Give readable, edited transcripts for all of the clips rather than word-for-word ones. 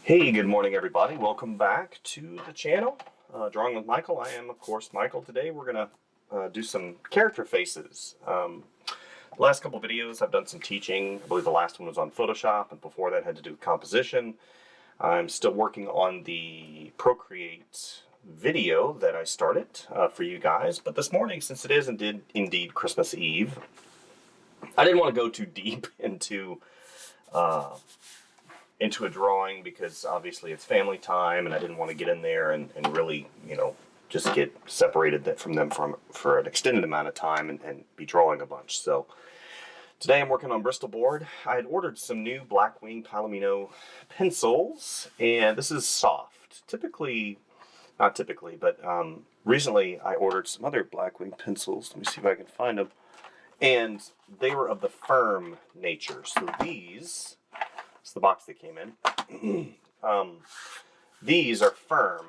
Hey, good morning, everybody. Welcome back to the channel, Drawing with Michael. I am, of course, Michael. Today we're going to do some character faces. The last couple videos I've done some teaching. I believe the last one was on Photoshop, and before that had to do with composition. I'm still working on the Procreate video that I started for you guys, but this morning, since it is indeed Christmas Eve, I didn't want to go too deep into a drawing because obviously it's family time and I didn't want to get in there and really, just get separated from them for an extended amount of time and be drawing a bunch. So today I'm working on Bristol board. I had ordered some new Blackwing Palomino pencils, and this is soft. Not typically, but recently I ordered some other Blackwing pencils. Let me see if I can find them. And they were of the firm nature. So these, it's the box they came in. These are firm.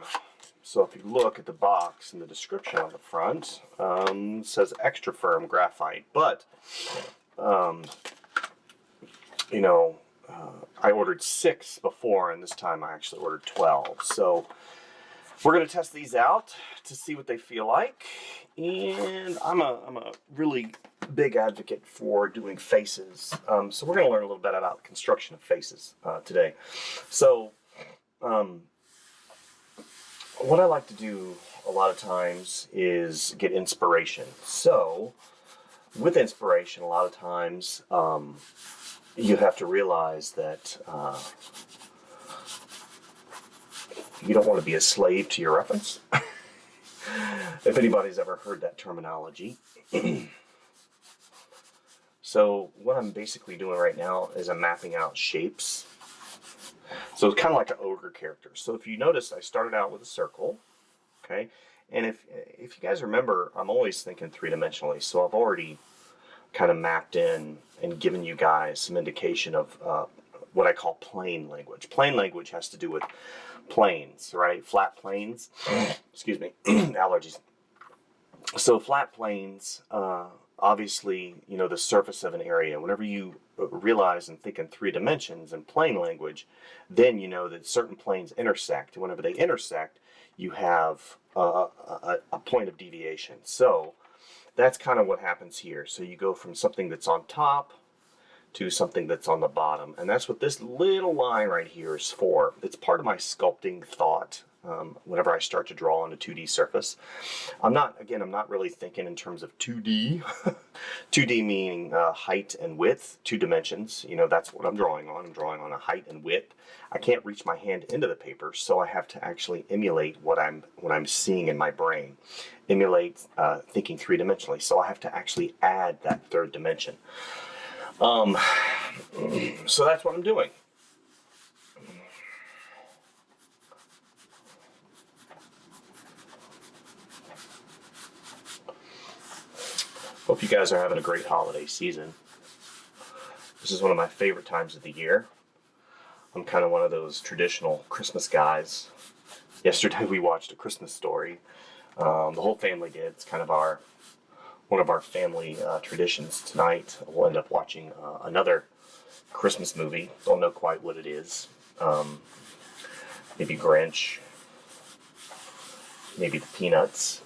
So if you look at the box and the description on the front, it says extra firm graphite. But, I ordered 6 before, and this time I actually ordered 12. So we're going to test these out to see what they feel like. And I'm a really big advocate for doing faces. So we're going to learn a little bit about the construction of faces today. So what I like to do a lot of times is get inspiration. So with inspiration, a lot of times you have to realize that you don't want to be a slave to your reference. If anybody's ever heard that terminology. So what I'm basically doing right now is I'm mapping out shapes. So it's kind of like an ogre character. So if you notice, I started out with a circle, okay? And if you guys remember, I'm always thinking three-dimensionally. So I've already kind of mapped in and given you guys some indication of what I call plane language. Plane language has to do with planes, right? Flat planes. Excuse me, allergies. So flat planes, obviously, the surface of an area. Whenever you realize and think in 3 dimensions and plane language, then you know that certain planes intersect. And whenever they intersect, you have a point of deviation. So that's kind of what happens here. So you go from something that's on top to something that's on the bottom. And that's what this little line right here is for. It's part of my sculpting thought whenever I start to draw on a 2D surface. I'm not really thinking in terms of 2D. 2D meaning height and width, 2 dimensions. That's what I'm drawing on. I'm drawing on a height and width. I can't reach my hand into the paper, so I have to actually emulate what I'm seeing in my brain. Emulate thinking 3-dimensionally. So I have to actually add that 3rd dimension. So that's what I'm doing. Hope you guys are having a great holiday season. This is one of my favorite times of the year. I'm kind of one of those traditional Christmas guys. Yesterday we watched A Christmas Story. The whole family did. It's kind of one of our family traditions. Tonight we'll end up watching another Christmas movie. Don't know quite what it is. Maybe Grinch. Maybe the Peanuts.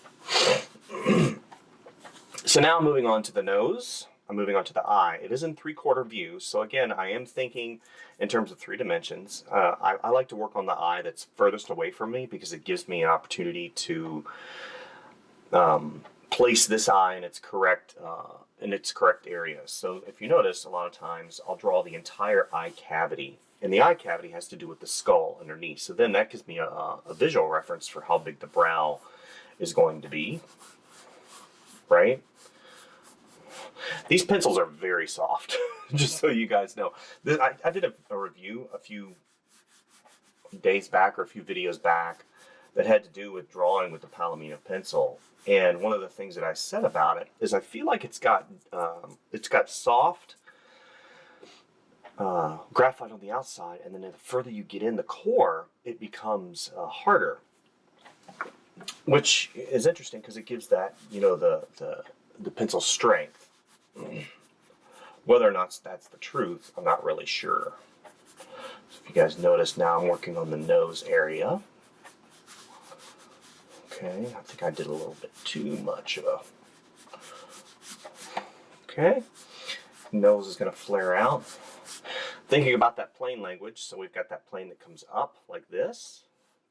So now I'm moving on to the nose. I'm moving on to the eye. It is in 3/4 view. So again, I am thinking in terms of 3 dimensions. I like to work on the eye that's furthest away from me because it gives me an opportunity to place this eye in its correct area. So if you notice, a lot of times I'll draw the entire eye cavity. And the eye cavity has to do with the skull underneath. So then that gives me a visual reference for how big the brow is going to be. Right? These pencils are very soft, just so you guys know. I did a review a few days back or a few videos back that had to do with drawing with the Palomino pencil. And one of the things that I said about it is I feel like it's got soft graphite on the outside, and then the further you get in the core, it becomes harder. Which is interesting because it gives that, the pencil strength. Whether or not that's the truth, I'm not really sure. So if You guys notice now I'm working on the nose area. Okay, I think I did a little bit too much of a... Okay, nose is going to flare out. Thinking about that plane language, so we've got that plane that comes up like this,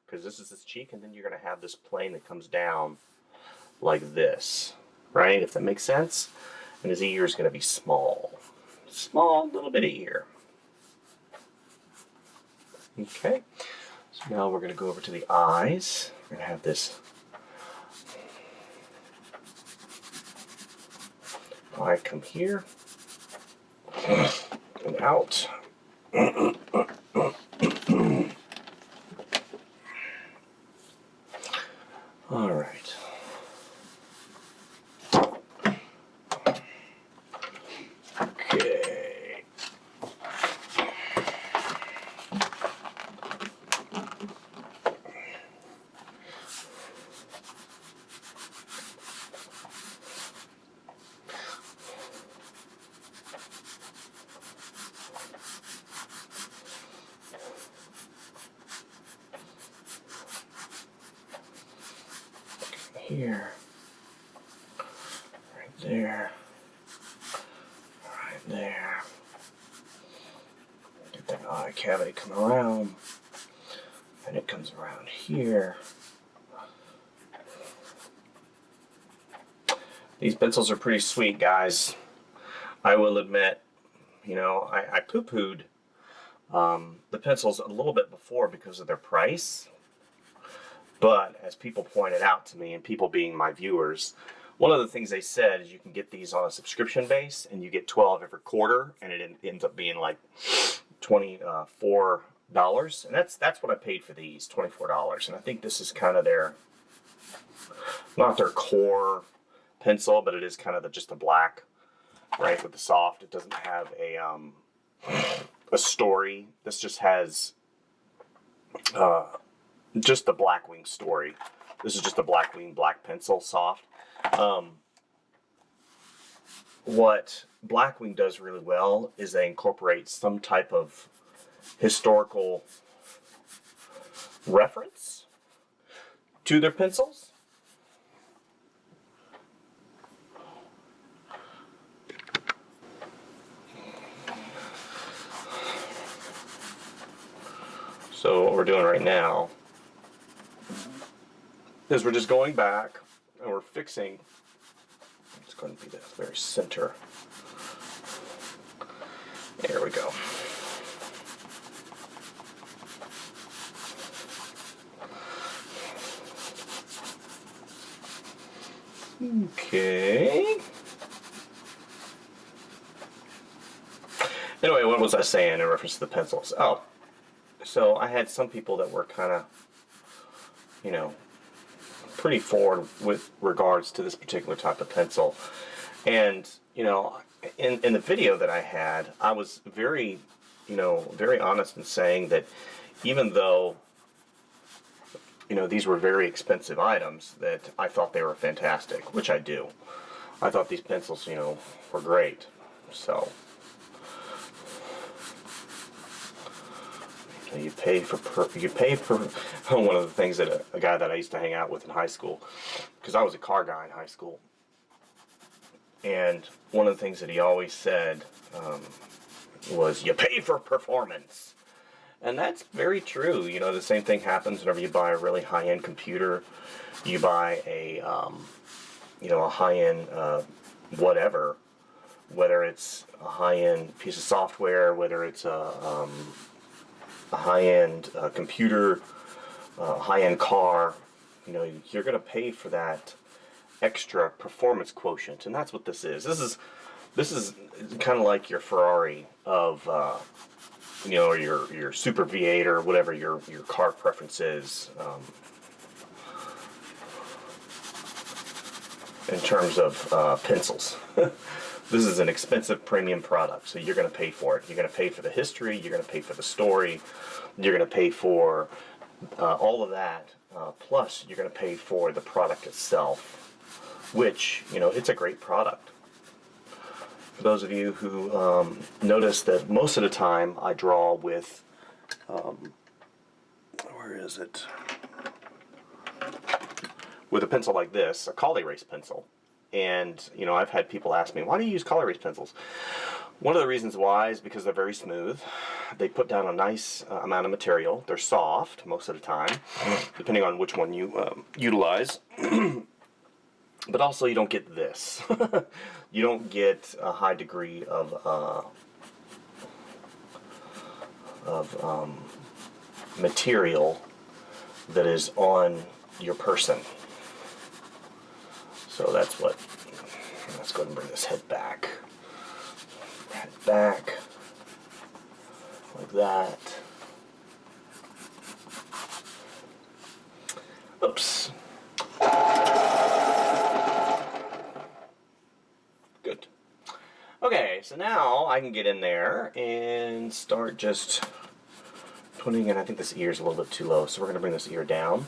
because this is his cheek, and then you're going to have this plane that comes down like this, right? If that makes sense. And his ear is going to be small. Small little bit of ear. Okay, so now we're going to go over to the eyes. We're going to have this eye come here and out. All right. Okay. Here, right there, right there. Get that eye cavity come around, and it comes around here. These pencils are pretty sweet, guys. I will admit, you know, I poo-pooed the pencils a little bit before because of their price. But as people pointed out to me, and people being my viewers, one of the things they said is you can get these on a subscription base, and you get 12 every quarter, and it ends up being like $24. And that's what I paid for these, $24. And I think this is kind of their, not their core pencil, but it is kind of just a black, right, with the soft. It doesn't have a story. This just has just the Blackwing story. This is just a Blackwing black pencil soft. What Blackwing does really well is they incorporate some type of historical reference to their pencils. So what we're doing right now is we're just going back and we're fixing, it's going to be the very center. There we go. Okay. Anyway, what was I saying in reference to the pencils? Oh, so I had some people that were kind of, you know, pretty forward with regards to this particular type of pencil. And, you know, in the video that I had, I was very, you know, very honest in saying that even though, you know, these were very expensive items, that I thought they were fantastic, which I do. I thought these pencils, you know, were great. So you pay for one of the things that a guy that I used to hang out with in high school, because I was a car guy in high school, and one of the things that he always said was, you pay for performance. And that's very true. You know, the same thing happens whenever you buy a really high-end computer. You buy a you know, a high-end whatever, whether it's a high-end piece of software, whether it's a high-end computer, high-end car, you know, you're going to pay for that extra performance quotient, and that's what this is. This is kind of like your Ferrari of, you know, or your Super V8 or whatever your car preference is, in terms of pencils. This is an expensive premium product, so you're going to pay for it. You're going to pay for the history, you're going to pay for the story, you're going to pay for all of that, plus you're going to pay for the product itself, which, you know, it's a great product. For those of you who notice that most of the time I draw with where is it? With a pencil like this, a col erase pencil. And, you know, I've had people ask me, why do you use col erase pencils? One of the reasons why is because they're very smooth. They put down a nice amount of material. They're soft most of the time, depending on which one you utilize. But also you don't get this. You don't get a high degree of material that is on your person. So that's what, let's go ahead and bring this head back. Head back, like that. Oops. Good. Okay, so now I can get in there and start just putting in, I think this ear is a little bit too low, so we're going to bring this ear down.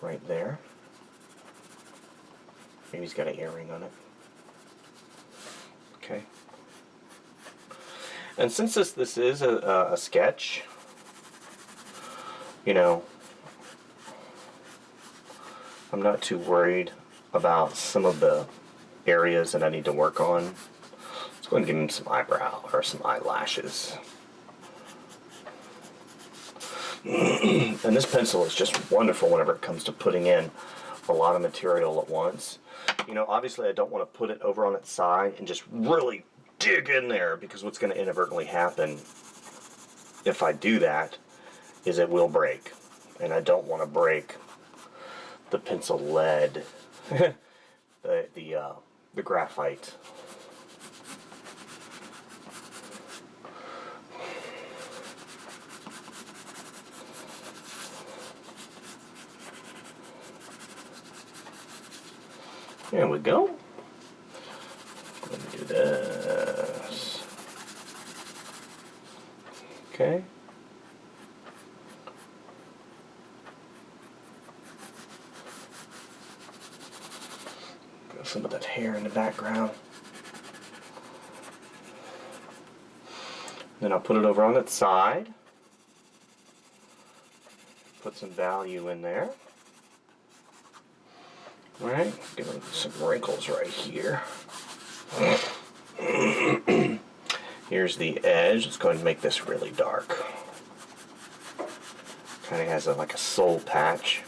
Right there. Maybe he's got an earring on it. Okay. And since this is a sketch, you know, I'm not too worried about some of the areas that I need to work on. Let's go ahead and give him some eyebrow or some eyelashes. And this pencil is just wonderful whenever it comes to putting in a lot of material at once. You know, obviously I don't want to put it over on its side and just really dig in there, because what's going to inadvertently happen if I do that is it will break. And I don't want to break the pencil lead, the graphite. There we go. Let me do this. Okay. Got some of that hair in the background. Then I'll put it over on its side. Put some value in there. Alright, give it some wrinkles right here. Here's the edge. Let's go ahead and make this really dark. Kind of has like a soul patch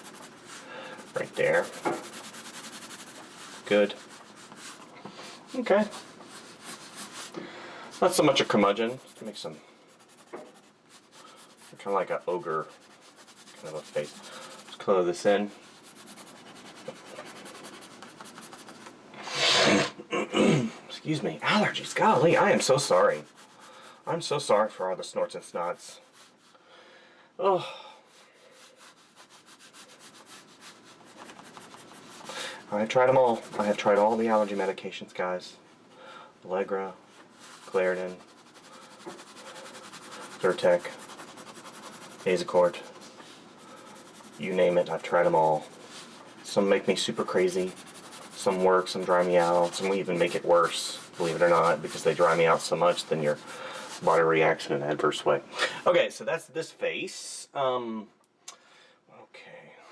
right there. Good. Okay. Not so much a curmudgeon. Let's make some kind of like an ogre kind of a face. Let's color this in. Excuse me, allergies, golly, I am so sorry. I'm so sorry for all the snorts and snots. Oh. I have tried them all. I have tried all the allergy medications, guys. Allegra, Claritin, Zyrtec, Azicort. You name it, I've tried them all. Some make me super crazy. Some work, some dry me out, some even make it worse, believe it or not, because they dry me out so much, then your body reacts in an adverse way. Okay, so that's this face. Okay,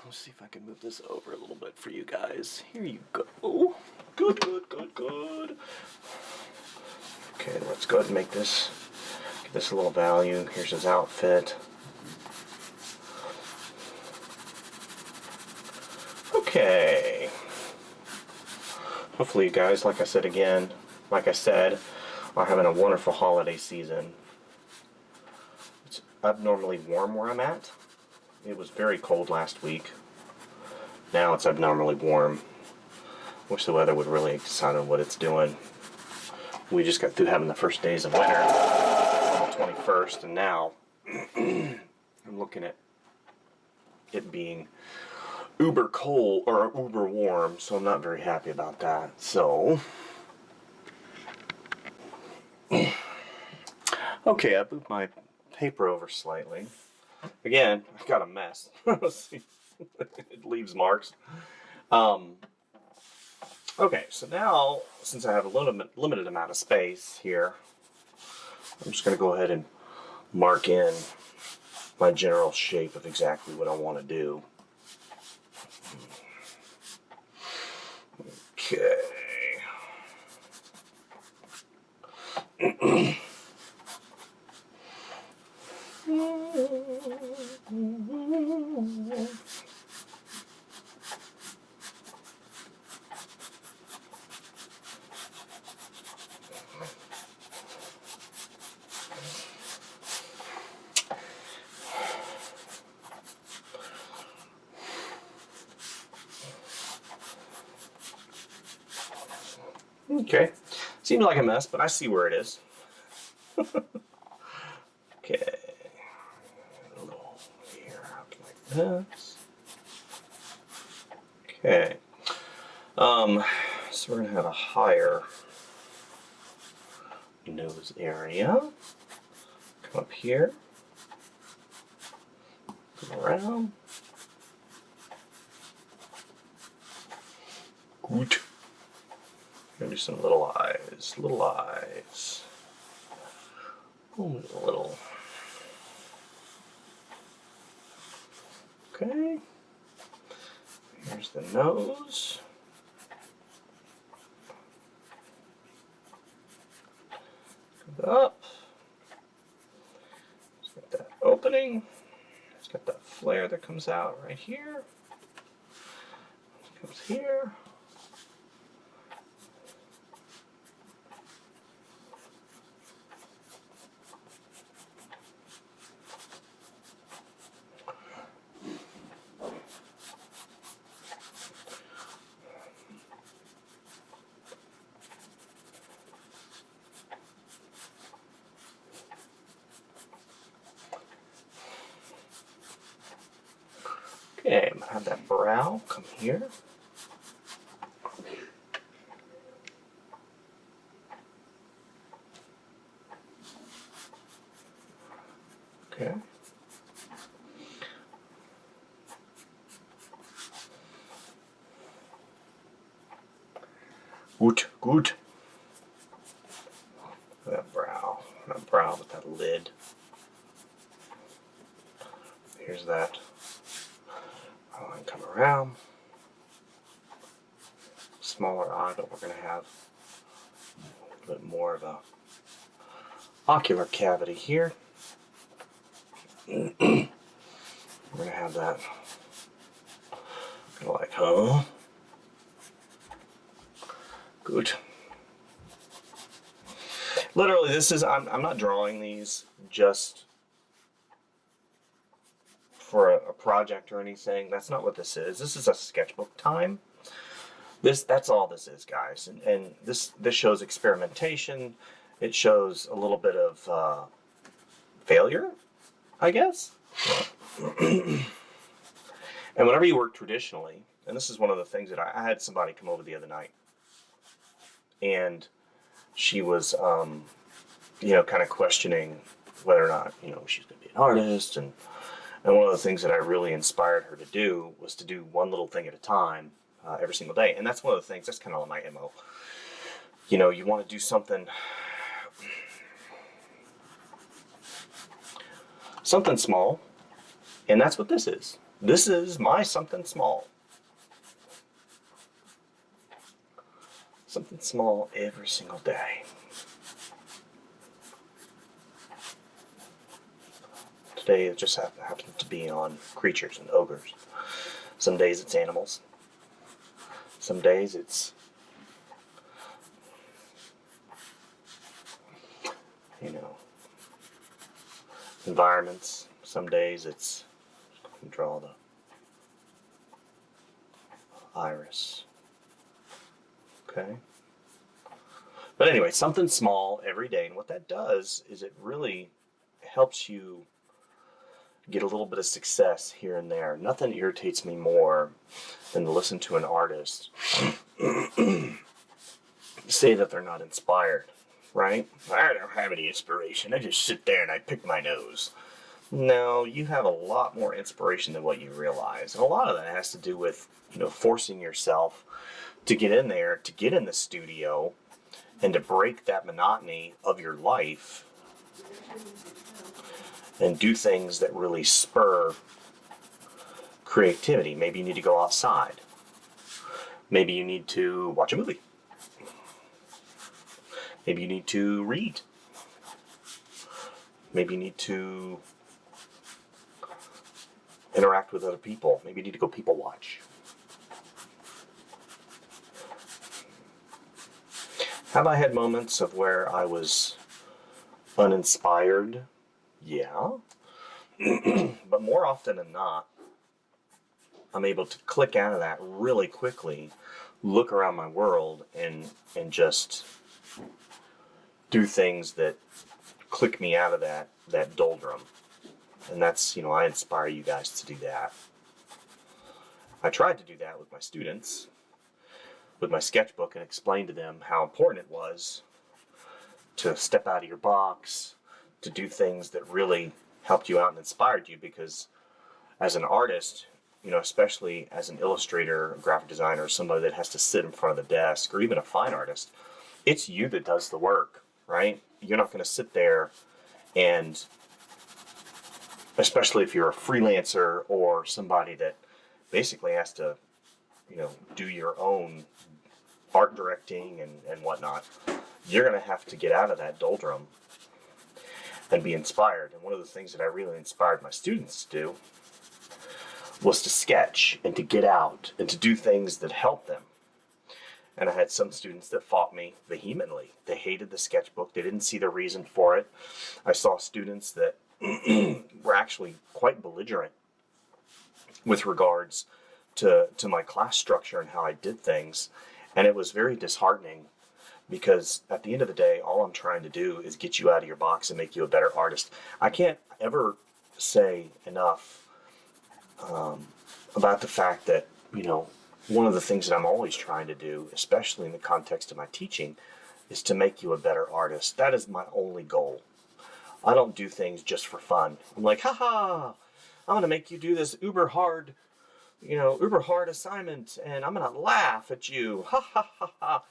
let's see if I can move this over a little bit for you guys. Here you go. Good, good, good, good. Okay, let's go ahead and make this, give this a little value. Here's his outfit. Okay. Hopefully you guys, like I said, are having a wonderful holiday season. It's abnormally warm where I'm at. It was very cold last week. Now it's abnormally warm. Wish the weather would really decide on what it's doing. We just got through having the first days of winter on the 21st, and now I'm looking at it being uber cold or uber warm, so I'm not very happy about that. So okay, I moved my paper over slightly. Again, I've got a mess. See, it leaves marks. Okay, so now since I have a limited amount of space here, I'm just going to go ahead and mark in my general shape of exactly what I want to do. Okay. Okay. Seems like a mess, but I see where it is. Okay. A little here out like this. Okay. So we're gonna have a higher nose area. Come up here. Come around. Good. Gonna do some little eyes. Little eyes. Oh, a little. Okay. Here's the nose. Up. It's got that opening. It's got that flare that comes out right here. It comes here. Okay, I'm gonna have that brow come here. Okay. Good, good. That brow with that lid. Here's that. I'll come around. Smaller eye, but we're going to have a little bit more of a ocular cavity here. We're going to have that kind of like, huh? Good. Literally, this is, I'm not drawing these just for a project or anything. That's not what this is. This is a sketchbook time. That's all this is, guys. And this shows experimentation. It shows a little bit of failure, I guess. And whenever you work traditionally, and this is one of the things that I had somebody come over the other night, and she was, you know, kind of questioning whether or not, you know, she's going to be an artist. And one of the things that I really inspired her to do was to do one little thing at a time every single day. And that's one of the things, that's kind of my MO. You know, you want to do something small, and that's what this is. This is my something small. Something small every single day. Today it just happened to be on creatures and ogres. Some days it's animals. Some days it's, you know, environments. Some days it's, draw the iris. Okay. But anyway, something small every day. And what that does is it really helps you get a little bit of success here and there. Nothing irritates me more than to listen to an artist say that they're not inspired, right? I don't have any inspiration. I just sit there and I pick my nose. No, you have a lot more inspiration than what you realize. And a lot of that has to do with, you know, forcing yourself to get in there, to get in the studio, and to break that monotony of your life and do things that really spur creativity. Maybe you need to go outside. Maybe you need to watch a movie. Maybe you need to read. Maybe you need to interact with other people. Maybe you need to go people watch. Have I had moments of where I was uninspired? Yeah. But more often than not, I'm able to click out of that really quickly, look around my world, and just do things that click me out of that doldrum. And that's, I inspire you guys to do that. I tried to do that with my students, with my sketchbook, and explain to them how important it was to step out of your box, to do things that really helped you out and inspired you, because as an artist, especially as an illustrator, a graphic designer, somebody that has to sit in front of the desk, or even a fine artist, it's you that does the work, right? You're not going to sit there and, especially if you're a freelancer or somebody that basically has to, do your own art directing and whatnot, you're going to have to get out of that doldrum and be inspired. And one of the things that I really inspired my students to do was to sketch and to get out and to do things that help them. And I had some students that fought me vehemently. They hated the sketchbook. They didn't see the reason for it. I saw students that were actually quite belligerent with regards to my class structure and how I did things. And it was very disheartening, because at the end of the day, all I'm trying to do is get you out of your box and make you a better artist. I can't ever say enough about the fact that, one of the things that I'm always trying to do, especially in the context of my teaching, is to make you a better artist. That is my only goal. I don't do things just for fun. I'm like, haha, I'm going to make you do this uber hard assignment, and I'm going to laugh at you. Ha ha ha ha.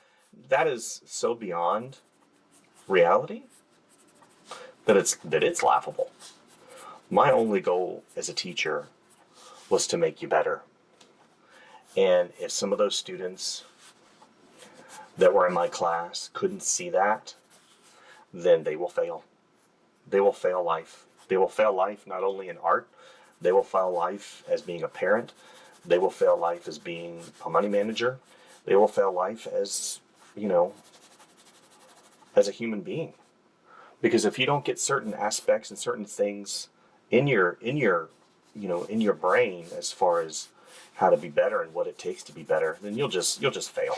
That is so beyond reality that it's laughable. My only goal as a teacher was to make you better. And if some of those students that were in my class couldn't see that, then they will fail. They will fail life. They will fail life not only in art, they will fail life as being a parent, they will fail life as being a money manager, they will fail life as, as a human being. Because if you don't get certain aspects and certain things in your brain as far as how to be better and what it takes to be better, then you'll just fail.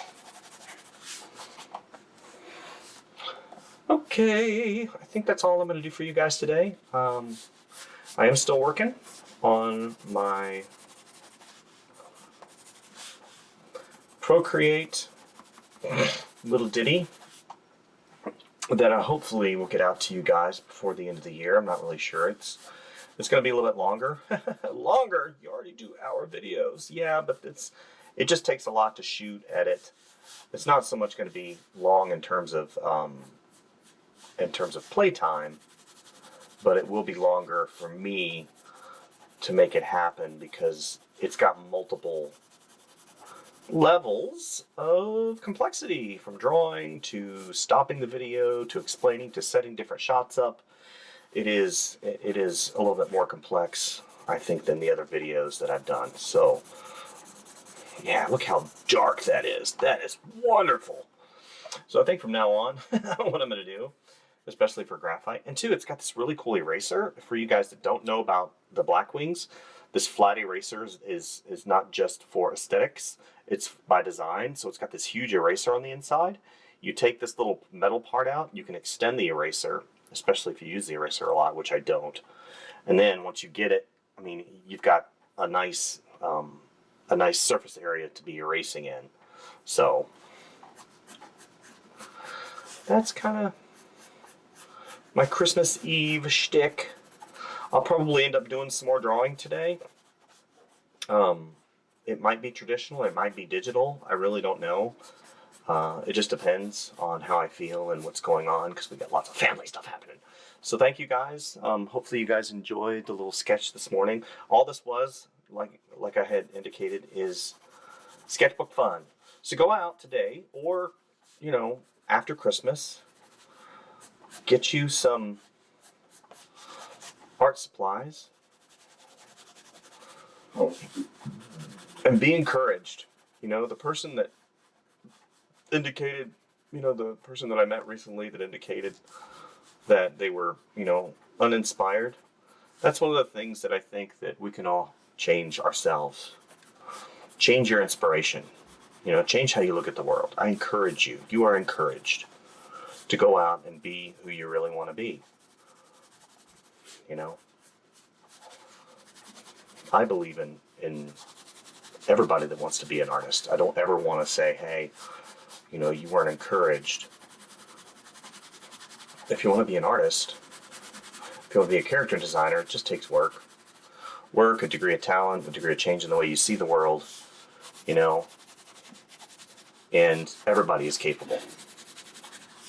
Okay, I think that's all I'm going to do for you guys today. I am still working on my Procreate little ditty that I hopefully will get out to you guys before the end of the year. I'm not really sure. It's going to be a little bit longer. Longer? You already do hour videos. Yeah, but it just takes a lot to shoot, edit. It's not so much going to be long in terms of playtime, but it will be longer for me to make it happen, because it's got multiple levels of complexity, from drawing to stopping the video to explaining to setting different shots up. It is a little bit more complex, I think, than the other videos that I've done. So yeah, look how dark that is. That is wonderful. So I think from now on, what I'm going to do, especially for graphite, and two, it's got this really cool eraser. For you guys that don't know about the Blackwings, this flat eraser is not just for aesthetics, it's by design. So it's got this huge eraser on the inside. You take this little metal part out, you can extend the eraser, especially if you use the eraser a lot, which I don't. And then once you get it, I mean, you've got a nice surface area to be erasing in. So that's kind of my Christmas Eve shtick. I'll probably end up doing some more drawing today. It might be traditional, it might be digital. I really don't know. It just depends on how I feel and what's going on, because we got lots of family stuff happening. So thank you guys. Hopefully you guys enjoyed the little sketch this morning. All this was, like I had indicated, is sketchbook fun. So go out today, or after Christmas, get you some art supplies and be encouraged. The person that indicated, the person that I met recently that indicated that they were, uninspired. That's one of the things that I think that we can all change ourselves. Change your inspiration. Change how you look at the world. I encourage you. You are encouraged to go out and be who you really want to be. I believe in everybody that wants to be an artist. I don't ever want to say, hey, you weren't encouraged. If you want to be an artist, if you want to be a character designer, it just takes work. Work, a degree of talent, a degree of change in the way you see the world, and everybody is capable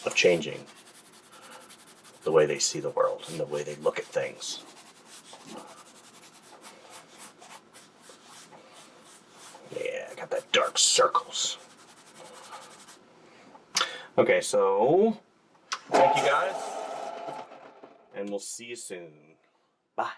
of changing the way they see the world and the way they look at things. Yeah, I got that dark circles. Okay, so thank you guys, and we'll see you soon. Bye.